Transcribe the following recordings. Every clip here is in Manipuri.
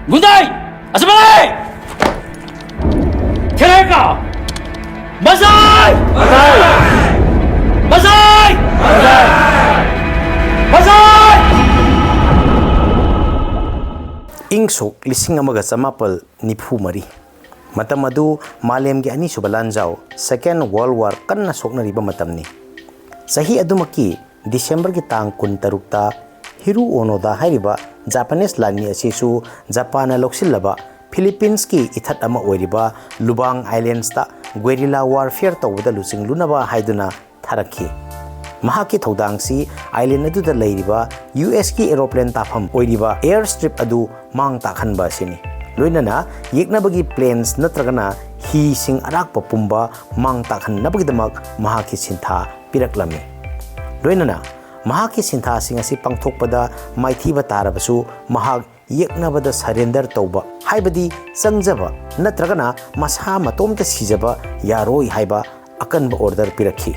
Gunday! Asamalay! Kereka! Masay! Masay! Masay! Masay! Masay! Ingsok lising amaga samapal nipu mari. Matam adu malem gi ani subalanjau Second World War kanna sokna riba matam ni. Sahi adumaki December ki tang kun tarukta Hiru Onoda hairiba Japanese Lanmi asisu Japan loksilaba Philippines ki ithat ama oiriba Lubang Islands ta guerrilla warfare tawda lusing lunaba haiduna tharaki. Mahaki thodangsi island adu da leiriba US ki aeroplane tafam oiriba airstrip adu mang takhanba sini. Loinana yeknabagi planes natragana hi sing arakpa pumba mang takhan nabagdamak mahaki sintha piraklami. Loinana mahaki sintha sing asi pangthokpada maithiba tarabasu mahak yeknabada surrender tawba haibadi sangjaba natragana masa matomta sijaba yaroi haiba akanba order pirakhi.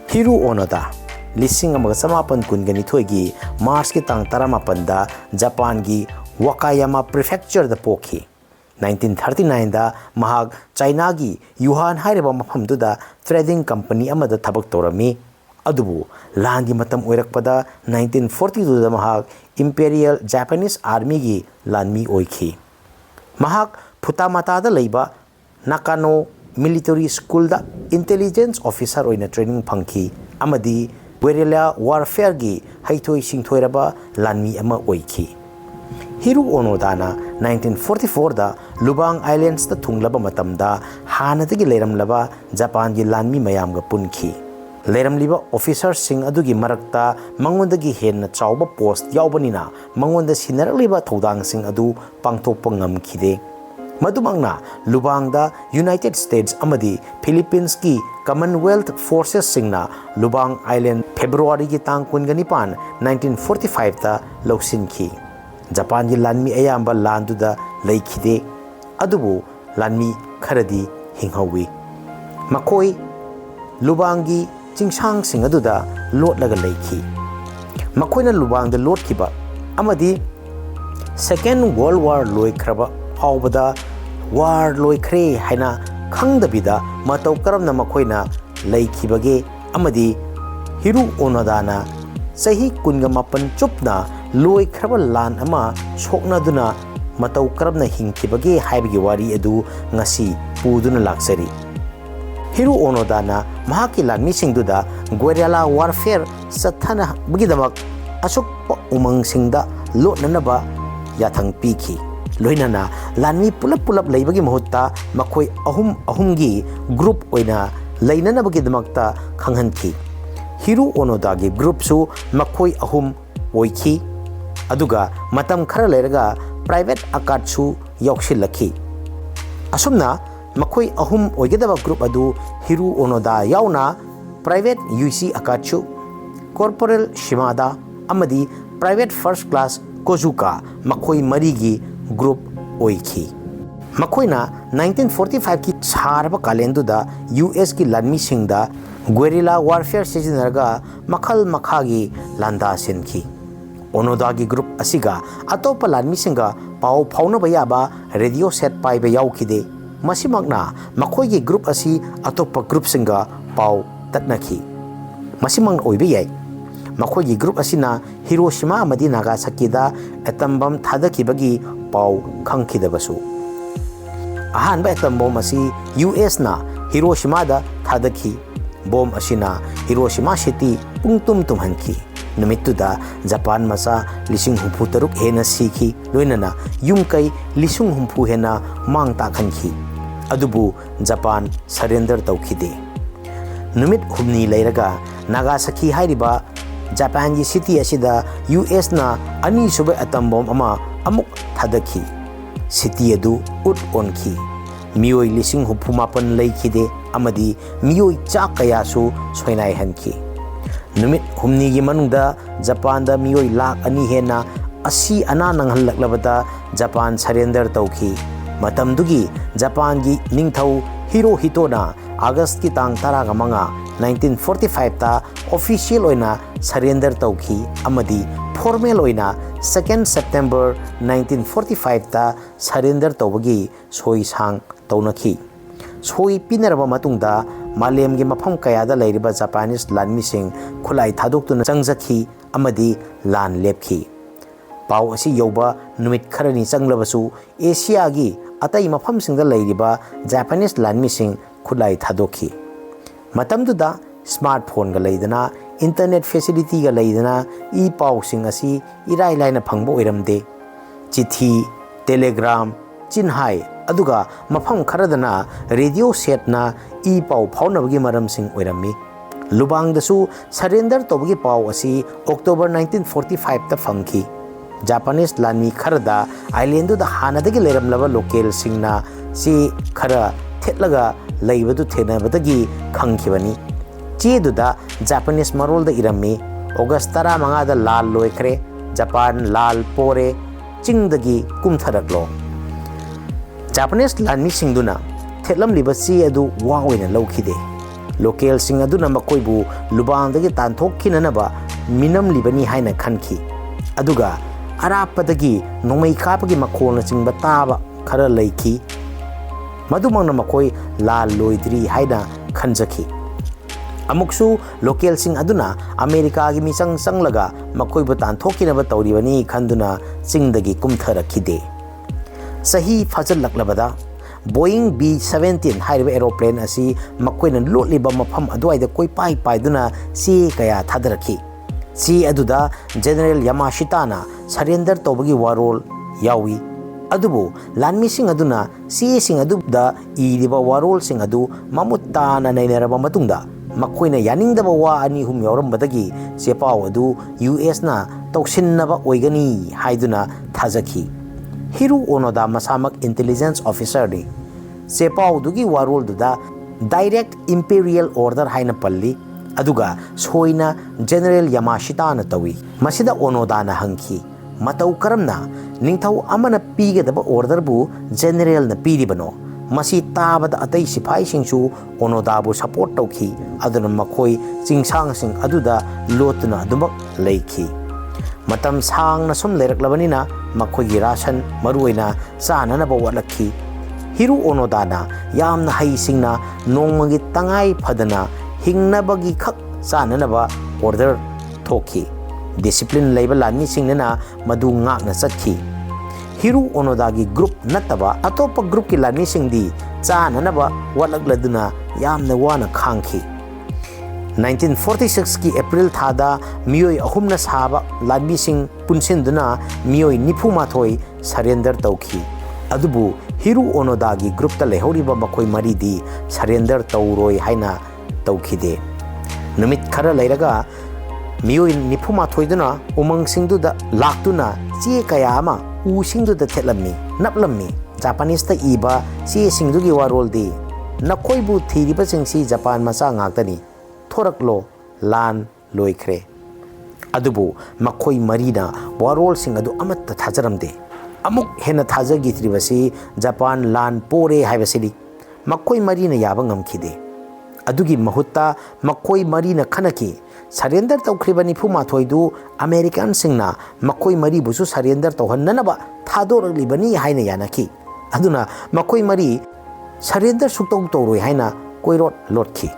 Hiru Onoda lising amaga samapan kungani thoigi Mars ki tang taramapanda Japan gi Wakayama Prefecture da pokhi. 1939 da mahag China gi Yuhan hairiba mafamdu da trading company amada thabak torami. Adubu langi matam oirakpada 1942 da mahag Imperial Japanese Army gi Lanmi oikhi. Mahag Futamata da leiba Nakano Military School da intelligence officer oina training phangki amadi guerrilla warfare gi haithoi singthoiraba Lanmi ama oikhi. Hiru Onoda na 1944 da Lubang Islands ta thunglaba matamda hanadagi leiramlaba Japan gi Lanmi mayamga punki. Leiramliba officers sing adugi marakta mangondagi henna chawba post yawbanina mangonda sinarliba thodang sing adu pangthokpa ngamkhide. Madumangna Lubangda United States amadi Philippines ki Commonwealth Forces singna Lubang Island February ki tang kunganipan 1945 ta loksinki. Japan gi Lanmi ayamba landuda leikhide adubu Lanmi kharadi hinghawi. Makoi Lubangi chingsang sing aduda lotlaga leikhi. Makoina Lubangda lotkiba amadi Second World War loikraba awbada war loikre haina khangdabida matau karamna makoina leikhibage amadi Hiru Onoda na sahi kunga mapan chupna loikraba lan ama sokna duna matau karamna hingkibage haibagi wari adu ngasi puduna laksari. Hiru Onoda na mahaki Lanmi singduda guerrilla warfare sathana bagidamak asukpa umang singda lotnanaba yathang piki. Loinana Lanmi pulap leibagi mahutta makoi ahumgi group oina leinana bagidamakta khanghanki. Hiru Onoda gi group su makoi ahum oikhi aduga matam khara leiraga private akat su yaukshilakhi. Asumna makoi ahum oigedaba group adu Hiru Onoda yauna private UC akatsu corporal Shimada amadi private first class Kozuka makoi marigi group oikhi. Makoina 1945 ki charba kalenduda US ki Lanmi singda guerrilla warfare sijinarga makhal makhagi landa senki. Onoda gi group asiga atopa Lanmi singa pau phauna bayaba radio set pai ba yaukide. Masimagna makoi gi group asi atopa group singa pau tatnaki. Masimang oibe yai. Makoi gi group asina Hiroshima amadi Nagasaki da atom bomb thadakibagi pau khangkidabasu. Ahanba atom bomb asi US na Hiroshima da thadaki. Bomb asina Hiroshima city pungtum tumhanki. Numittuda Japan masa lising humpu taruk hena siki loinana yumkai lisung humpu hena mang takhanki. Adubu Japan surrender tawkhide. Numit humni leiraga Nagasaki hairiba Japan gi city asida US na ani suba atom bomb ama amuk thadaki. City adu ut onki. Mioi lising hupumapan leikhide amadi mioi chakayasu soinai hanki. Numit humni gi manungda Japan da mioi lak ani hena asi ana nanghalaklabada Japan surrender tawki. Matamdugi Japan gi ningthau Hirohito na August ki tang 15 1945 ता ऑफिशियल ओइना सरेंडर तौखी अमदी फॉर्मल ओइना 2 सेप्टेम्बर 1945 ता सरेंडर तौबगी सोई सांग तौनखी सोई पिनरबा मतुंगदा मालेमगी मफम कयादा लैरिबा जापानीज लानमिसिंग खुलाई थादोक्तुना चंगजखी अमदी लान लेपखी पाव असी यौबा नुमित खरनी चंगलबसु एशियागी अतई मफमसिंगदा लैरिबा जापानीज लानमिसिंग खुलाई थादोखी मतमदुदा स्मार्टफोन गा लैदना इंटरनेट फैसिलिटी गा लैदना ई पावसिंग असी इराई लाइना फंगबो ओइरमदे चिठी टेलीग्राम चिन्हाई अदुगा मफम खरदना रेडियो सेटना ई पाव फाउनबगी मरमसिंग ओइरमी लुबांगदसु सरेंडर तोबगी पाव असी अक्टोबर 1945 ता फंगखी जापानीज लानमी खरदा आइलैंडुदा हानादगी लेरमलबा लोकल सिंगना सी खरा थेटलगा लैबदु थेनबदगी खंखिबनी चेदुदा जापानीज मरोलदा इरमी अगस्त 15 दा लाल लोइखरे जापान लाल पोरे चिंगदगी कुमथरकलो जापानीज लानमी सिंगदुना थेटलमलिबा ची अदु वा ओइना लौखिदे लोकल सिंग अदुना मकोइबु लुबांगदगी तानथोखिननबा मिनमलिबनी हाइना खनखी अदुगा अरापदगी नोंमै कापगी मखोलना चिंगबा ताबा खरा लैखी मधुमंगना मकोई लाल लोइद्री हाइना खनजखी अमुकसु लोकल सिंग अदुना अमेरिका की मिचंग चंगलगा मकोइबु तानथोखिनबा तौरिबनी खंदुना चिंगदगी कुमथरखिदे सही फजललक्लबदा बोइंग B-17 हाइरबा एरोप्लेन असी मकोइना लोटलिबा मफम अदुवाइदा कोई पाई पाइदुना सी कया थादरखी सी अदुदा जनरल यामाशिताना सरेंडर तौबगी वारोल यावी अदुबु लानमिसिंग अदुना सी सिंग अदुदा इरिबा वारोल सिंग अदु ममुत्ताना नैनरबा मतुंगदा मखोइना यानिंगदबा वा अनि हुम यावरमबदगी सेपाव अदु US ना तौसिन्नबा ओइगनी हाइदुना थाजखी हिरू ओनोदा मसामक इंटेलिजेंस ऑफिसर दे सेपाव दुगी वारोल दुदा डायरेक्ट इंपीरियल ऑर्डर हाइना पल्ली अदुगा सोइना जनरल यामाशिताना तवी मसिदा ओनोदाना हंखी मतौ करमना निंथौ अमना पीगदबा ऑर्डर बु जनरल न पीरिबनो मसी ताबदा अतै सिपाही सिंगसु ओनोदाबु सपोर्ट तौखी अदुना मखोई चिंगसांग सिंग अदुदा लोतना अदुमक लैखी मतम सांगना सुम लेरकलबनिना मखोई राशन मरुइना चाननबा वलखी हिरू ओनोदाना यामना हई सिंगना नोंमगी तंगाई फदना हिंगनबगी खक चाननबा ऑर्डर थोखी डिसिप्लिन लैबा लानमी सिंगना मदु ngakna चतखी हिरू ओनोदागी ग्रुप नतबा अतोप ग्रुप की लानमी सिंगदी चाननबा वलगलदुना यामना वाना खांखी 1946 की अप्रैल थादा मियोय अहुमना साबा लानमी सिंग पुनसिंदुना मियोय निफुमाथोय सरेंडर तौखी अदुबु हिरू ओनोदागी ग्रुप ता लेहौरिबा मखोय मरीदी सरेंडर तौरोय हाइना तौखिदे नुमित खरा लैरगा मियोय निफुमाथोयदुना उमंग सिंगदुदा लाक्तुना चे कया अमा उ सिंगदुदा थेटलम्मी नपलम्मी जापानीज ता इबा चे सिंगदुगी वारोलदी नखोइबु थीरिबा सिंगसी जापान मचा ngaktani थोरकलो लान लोइखरे अदुबु मखोई मरीना वारोल सिंग अदु अमत्ता थाजरमदे अमुक हेना थाजगित्रिबसी जापान लान पोरे हाइबसिदी मखोई मरीना याबा ngamkhide अदुगी महुत्ता मखोई मरीना खनकी सरेंडर तौख्रिबा निफुमाथोइदु अमेरिकन सिंगना मखोई मरीबुसु सरेंडर तौहन्ननबा थादोरलिबनी हाइना यानकी अदुना मखोई मरी सरेंडर सुक्तौ तौरोय हाइना कोइरोट लोटखी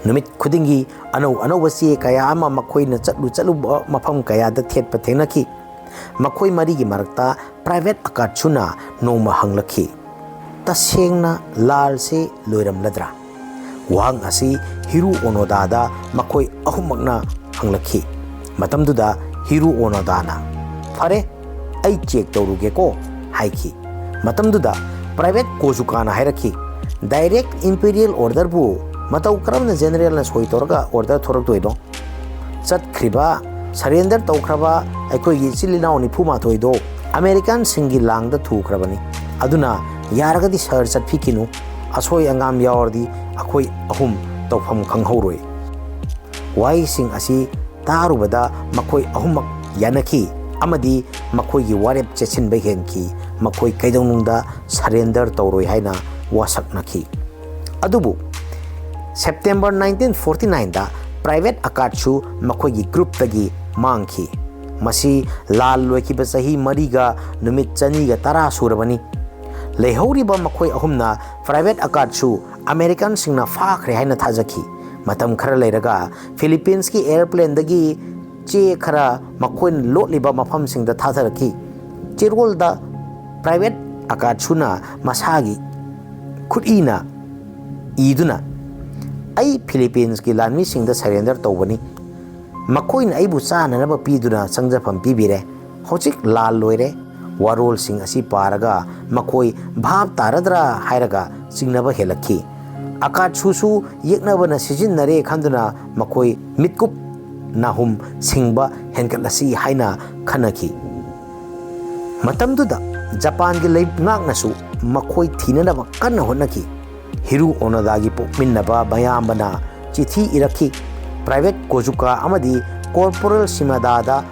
नुमित खुदिंगी अनौ अनौबसी कया अमा मखोइना चलु मफम कयादा थेटपा थेंनकी मखोई मरीगी मरक्ता प्राइवेट अकाचुना नोमा हंगलखी तसेंगना लाल से लोइरमलद्रा वांग असी हिरू ओनोदादा मखोई अहुमकना हंगलखी मतमदुदा हिरू ओनोदाना फरे आई चेक तौरुगेको हाइखी मतमदुदा प्राइवेट कोजुकाना हाइरखी डायरेक्ट इंपीरियल ऑर्डर बु मतौ करमना जनरल ना सोई तौरगा ऑर्डर थोरक्तोइदो चतख्रिबा सरेंडर तौख्रबा अखोई चिलिनाउ निफुमाथोइदो अमेरिकन सिंगी लांगदा थुख्रबनी अदुना यारगदी सर चटफिकिनु असोय अंगाम यावरदी अखोई अहुम तौफम खंगहौरोय वाई सिंग असी तारुबदा मखोई अहुमक यानखी अमदी मखोई वारेप चेचिनबा हेनखी मखोई कैदौनुंदा surrender तौरोय हाइना वासकनखी अदुबु September 1949 private akatsu makoigi group tagi mangki masi lal loikiba sahi mariga numit chaniga tara surabani leihoriba makoi ahumna private akatsu American singna fakhre haina thajaki matam khara leiraga Philippines ki airplane dagi che khara makoin lotliba mafam singda thatharaki chirgol da private akatsuna masagi khudina iduna ai Philippines ki Lanmi singda surrender tawbani makoin ai bu chana na ba piduna sangjafam pibire hojik lal loire warol sing asi paraga makoi bhab taradra hairaga singnaba helakhi akatsu su yeknaba na sijin nare khanduna makoi mitkup nahum singba henkatlasi haina khanaki matamduda Japan gi leip ngaknasu makoi thinanaba kanna honaki Hiru Onodagi pokminnaba bayambana chithi irakhi private kojuka amadi corporal Shimada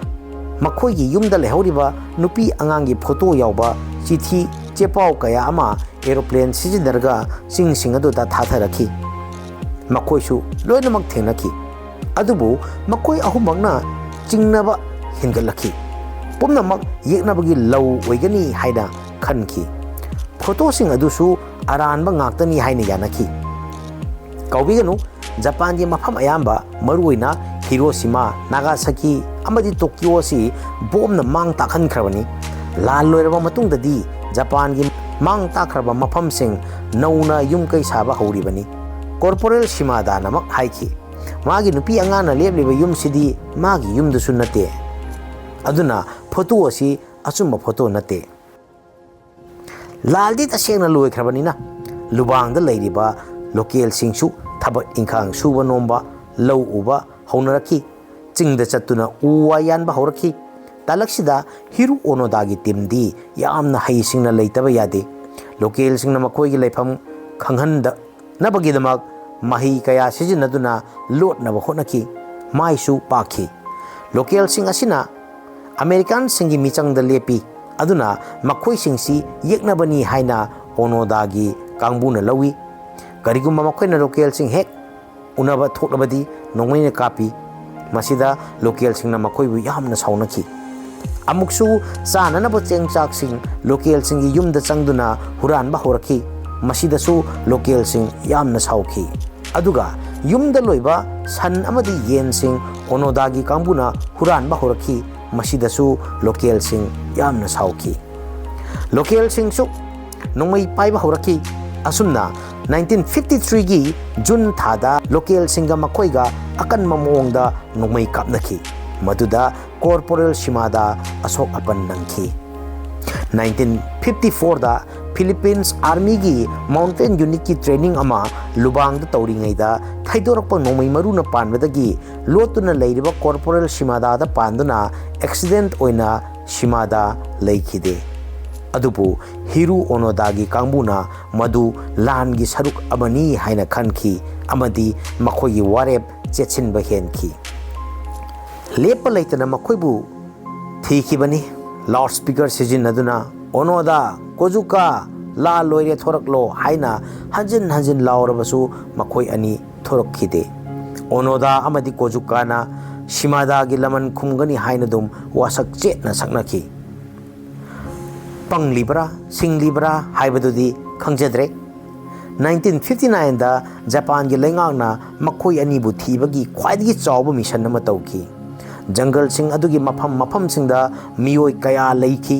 makhoi gi yumda lehoriba nupi angangi photo yauba chithi chepau kaya ama aeroplane sijidarga sing adu da thatharakhi makhoi su loinamak thenaki adubu makhoi ahumakna chingnaba hingalakhi pumnamak yeknabagi law oigani haida khanki photo sing adusu aranba ngaktani haina yanaki kaubiganu Japan gi mafam ayamba maruina Hiroshima Nagasaki amadi Tokyo si bomna mang takhan khrabani lal loiraba matungdadi Japan gi mang takhraba mafam sing nauna yum kai saba hauribani corporal Shimada namak haiki magi nupi angana lebliba yum sidi magi yum dusu nate aduna photo asi achumba photo nate laldi tasengna loi khrabani na lubang da leiriba local singsu thabak ingkhang suba nomba lau uba haunaraki chingda chatuna uwa yanba hauraki talaksida Hiru Onodagi timdi yamna haisingna leitaba yade local singna makoi gi leifam khanghanda nabagidamak mahi kaya sijinaduna lotnaba honaki maisu pakhi local sing asina American singi michangda lepi aduna makhoi singsi yeknabani haina Onodagi kangbuna lawi karigumba makhoi na local sing hek unaba thoklabadi nongmai na kapi masida local sing na makhoi bu yamna saunaki amuksu sana na cheng chak sing local sing gi yumda changduna huran ba horaki masida su local sing yamna sauki aduga yumda loiba san amadi yen sing Onodagi kangbuna huran ba horaki masida su local sing yamna sauki local sing su nongmai pai ba horaki asumna 1953 gi June thada local singa makoiga akan mamongda nongmai kapnaki maduda corporal Shimada asok apan nangki 1954 da Philippines Army gi mountain unit ki training ama lubang da tauringai da thaidorakpa nongmai maruna panbadagi lotuna leiriba corporal Shimada da panduna accident oina Shimada leikhide adubu Hiru Onodagi kangbuna madu langi saruk amani haina khanki amadi makhoi gi warep chetsin ba henki lepa leitana makhoi bu thikibani loudspeaker sijin aduna Onoda kojuka la loire thoraklo haina hanjin laurabasu makhoi ani thorakhide Onoda amadi kojuka na Shimada gi laman khumgani haina dum wasak chetna saknaki panglibra singlibra haibadudi khangjadre 1959 da Japan gi lengangna makhoi ani bu thibagi khwaidigi chawba mission nama tawki jungle sing adugi mafam sing da miyoi kaya leiki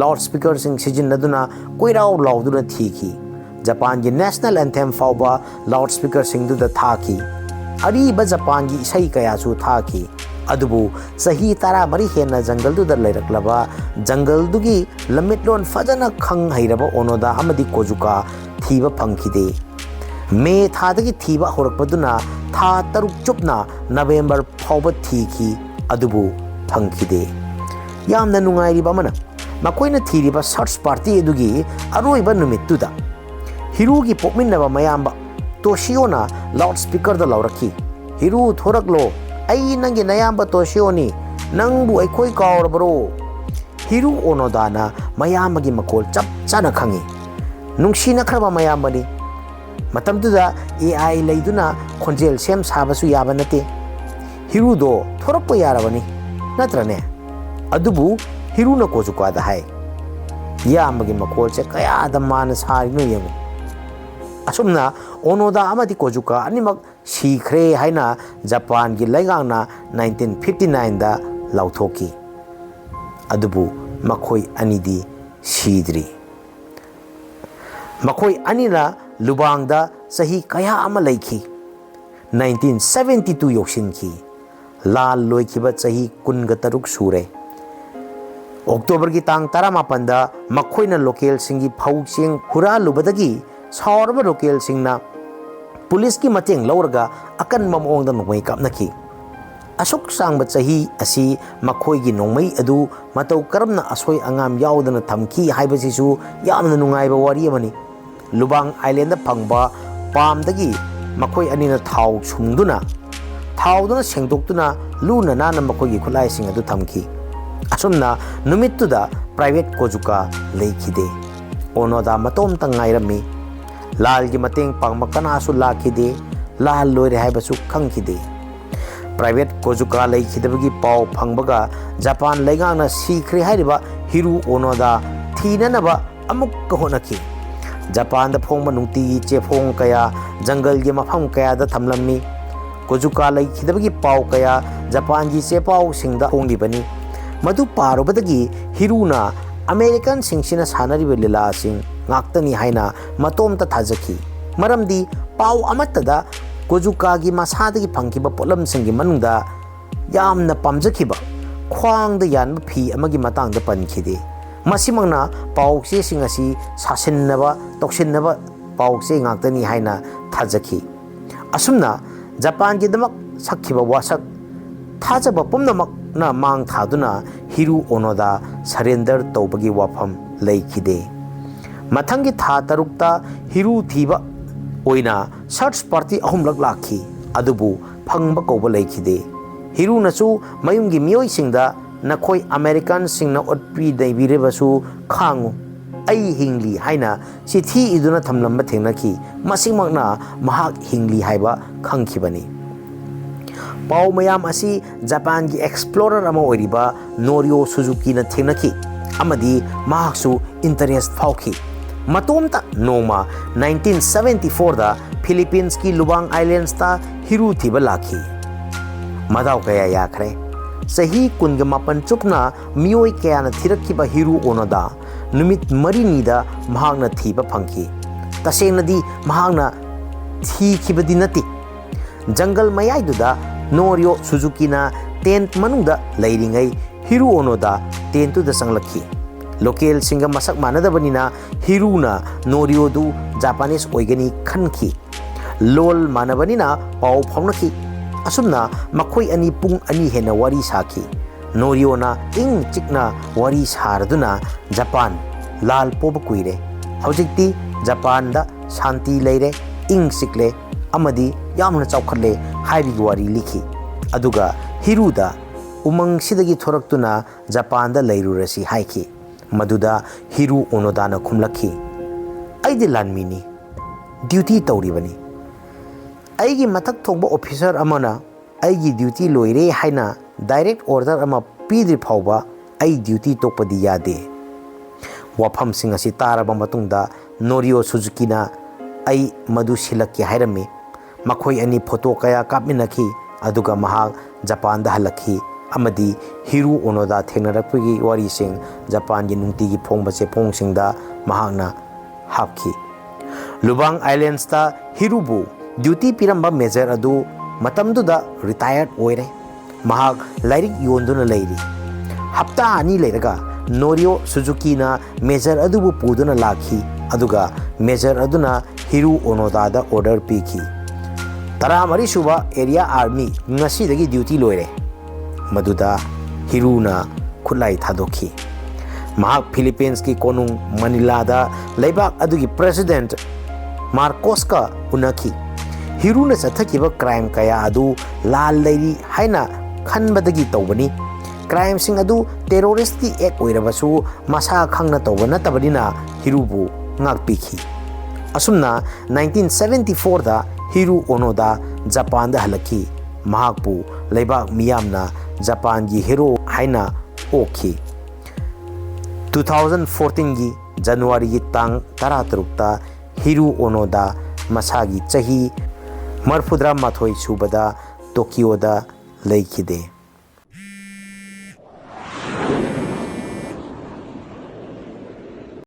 loudspeaker sing sijin aduna koirau lauduna thiki Japan gi national anthem fauba loudspeaker sing du da thaki ari ba Japan gi isai kaya su thaki adubu sahi tara mari hena jungle du da leiraklaba jungle dugi lamitlon fajana khang hairaba Onoda amadi kojuka thiba phangkhide me thadagi thiba horakpaduna tha taruk chupna November phauba thiki adubu phangkhide yamna nungairiba mana makoina thiriba search party adugi Aroiba numittuda Hiru gi pokminnaba mayamba Toshiona loudspeaker da laurakhi Hiru thoraklo ai nangi nayamba Toshioni nangbu aikoi kaurabro Hiru Onodana mayamagi makol chap chana khangi nungsina khraba mayambani Matamduda AI leiduna khonjel sem sabasu yaba nate. Hiru do thorakpa yarabani natrane. Adubu hiru na kojuka da hai. Yamagi makol che kaya da man sari no yengu. Asumna Onoda amadi kojuka animak sikhre haina Japan gi laigang na 1959 da lauthoki. Adubu makhoi anidi sidri. Makhoi anina lubang da sahi kaya ama laiki. 1972 yokshinki. Lal loikiba sahi kungataruk sure. October ki tang taramapanda makhoi na local singi phau sing hura lubadagi saurba local singna police ki mateng lauraga akan mamong da nongmai kapnaki. Asok sang batsahi asi makhoi gi nongmai adu matau karamna asoi angam yaudana thamki haibasisu yamna nungaiba wari amani. Lubang Island da phangba pamdagi makhoi anina thau sumduna thauduna sengdoktuna luna nana makhoi gi khulai sing adu thamki. Asumna numittuda private kojuka leikide. Onoda matom tangairami. Lal gi mateng pangma kanasu lakhide. Lal loire haibasu khangkide. Private kojuka leikidabagi pau phangbaga Japan leigangna sikhre haiba Hiru Onoda thinanaba amuk kahonaki. Japan da phongma nungti chefong kaya jungle gi mafam kaya da thamlammi. Kojuka leikidabagi pau kaya Japan gi chepau singda honglibani. Madu parubadagi Hiruna American singsina sanariba lila sing ngaktani haina matom ta thajaki. Maramdi pau amatada Kojuka gi masadagi phangkiba polam singi manungda yamna pamjakiba khwang da yanba phi amagi matang da pankhide. Masimangna paukse singasi sasinnaba toksinnaba paukse ngaktani haina thajaki. Asumna Japan gi damak sakhiba wasak thajaba pumnamak na mang thaduna Hiru Onoda surrender tawbagi wafam leikide. Mathangi tha tarukta Hiru thiba oina search party ahumlak lakhi adubu phangba koba leikide. Hiru nasu mayumgi miyoi singda nakhoi American singna otpi daibirebasu khangu ai hingli haina sithi iduna thamlamba thengnaki masingmakna mahak hingli haiba khangkhibani. Pau mayam asi Japan gi explorer ama oiriba Norio Suzuki na thengnaki amadi mahaksu interest phauki. Matomta noma 1974 da Philippines ki Lubang Islands ta Hiru thiba lakhi. Madau kaya yakhre. Sahi kunga mapan chupna miyoi kaya na thirakkiba Hiru Onoda numit marini da mahakna thiba phangki. Tasengna mahakna thikibadi nati. Jungle mayaiduda Norio Suzuki na tent manungda leiringai Hiru Onoda tentu da sanglakhi. Local singa masak manadabanina Hiru na Norio du Japanese oigani khanki. Lol manabanina pau phaunaki. Asumna makhoi ani pung ani hena wari saki. Norio na ing chikna wari saraduna Japan lal poba kuire. Haujikti Japan da shanti leire ing sikle amadi yamna chawkhatle haibigi wari likhi. Aduga Hiru da umang sidagi thoraktuna Japan da leirurasi haiki. Maduda Hiru Onoda na khumlakhi. Aidi Lanmi ni duty tawribani. Aigi mathak thongba officer amana aigi duty loire haina direct order ama pidri phawba ai duty tokpadi yade. Wafam sing asi taraba matungda Norio Suzuki na ai madu silakki hairami. Makhoi ani photo kaya kapminaki aduga mahak Japan da halakhi amadi Hiru Onoda thengnarakpagi wari sing Japan gi nungti gi phongba che phongsingda mahakna hapki. Lubang Islands ta Hirubu duty piramba major adu matamduda retired oire. Mahak lairik yonduna leiri. Hapta ani leiraga Norio Suzuki na major adubu puduna lakhi aduga major aduna Hiru Onoda da order piki. Taramari suba area army ngasi dagi duty loire. Maduda Hiru na khulai thadokhi. Mahak Philippines ki konung Manila da laibak adugi president Marcos ka unaki. Hiru na sathakiba crime kaya adu lal leiri haina khanbadagi tawbani. Crime sing adu terrorist ki ek oirabasu masa khangna tawba natabadina Hirubu ngakpikhi. असुमना 1974 दा हिरू ओनोदा जापान दा हलकी महाकपु लेबाक मियामना जापान की हीरो हाइना ओखी 2014 की जनवरी की तांग 13 हिरू ओनोदा मसागी चही 34 सुबदा टोक्योदा लेखिदे।